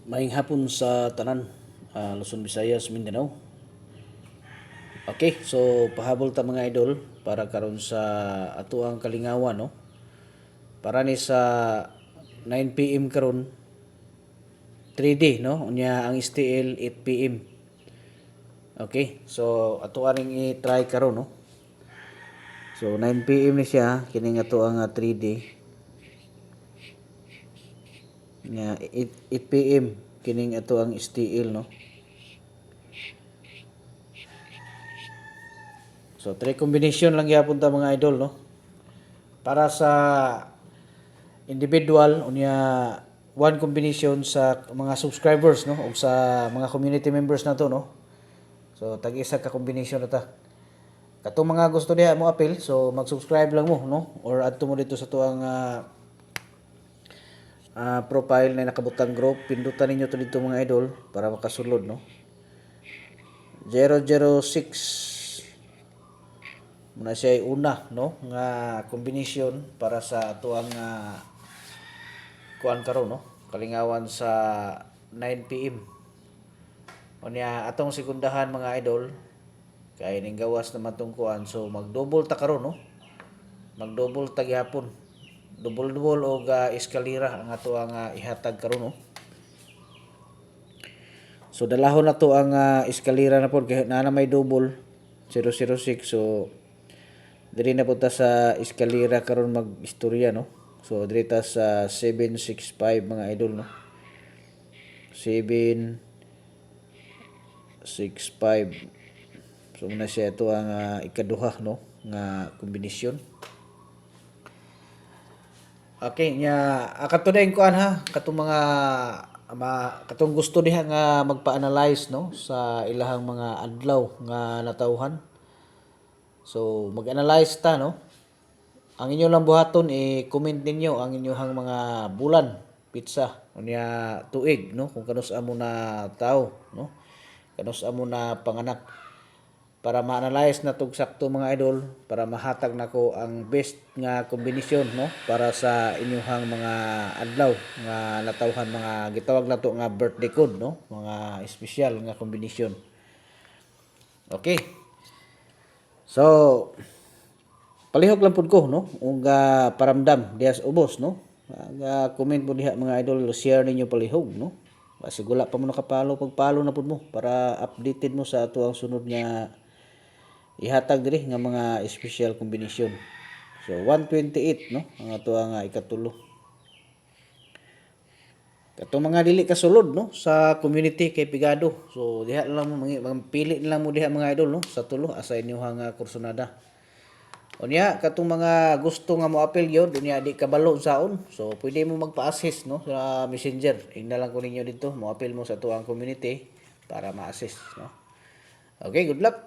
Maayong hapon sa tanan, Luzon, Visayas, Mindanao. Okay, so pahabol ta mga idol para karon sa atuang kalingawan, no? Para ni sa 9 PM karon 3D, no? Unya ang STL 8 PM. Okay, so ato aning i-try karon, no? So 9 PM ni siya kining atuang 3D. Nya 8 PM kining atuang STL, no? So, try combination lang gyapon ta mga idol, no? Para sa individual, unya one combination sa mga subscribers, no? O sa mga community members na to, no? So, tag-isa ka combination na ta. Katong mga gusto diha mo appeal, so mag-subscribe lang mo, no? Or adto mo dito sa tuang profile na nakabutang group, pindutan ninyo to dito mga idol para makasulod, no? 006 muna siya una, no, nga combination para sa atuang kuan karon, no, kalingawan sa 9 PM. Unya atong segundahan mga idol kay ning gawas naman tong kuan, so mag-double ta karon, no, mag-double ta gyapon, double og eskalera ang ato ang ihatag karon, no. So dalahon na to ang eskalera na pod kay na may double 006, so diri na punta sa eskalera karon mag-istorya, no. So diri ta sa 765 mga idol, no. 765. So muna siya ito ang ikaduha, no, nga kombinasyon. Okay, nya kato na kuan ha, katong mga katong gusto diha nga magpa-analyze, no, sa ilahang mga adlaw nga natawhan. So mag-analyze ta, no. Ang inyo lang buhaton i-comment ninyo ang inyong mga bulan, pizza, unya tuig, no, kung kanus-a mo na tao, no. Kanus-a mo na panganak para ma-analyze na tug sakto mga idol para mahatag nako ang best nga kombinasyon, no, para sa inyong mga adlaw nga natawhan, mga gitawag nato nga birthday code, no, mga espesyal nga kombinasyon. Okay. So palihog lang pud ko, no, ug paramdam diha sa ubos, no. Comment mo diha mga idol, share ninyo palihog, no. Basi wala pa mo nakapalo, pag-follow na pud mo para updated mo sa ato ang sunod nga ihatag diri nga mga special combination. So 128, no, ang ato ang ikatulo. Katong mga dili kasulod, no, sa community kay pigado. So diha lang mo pili lang mo diha mga idol, no, sa tulo asa inyong kursonada. Unya katong mga gusto nga mo appeal gyud, unya di kabalo saon. So pwede mo magpa-assist, no, sa Messenger. Ingna lang ko ninyo dito, mo appeal mo sa tuang community para ma-assist, no. Okay, good luck.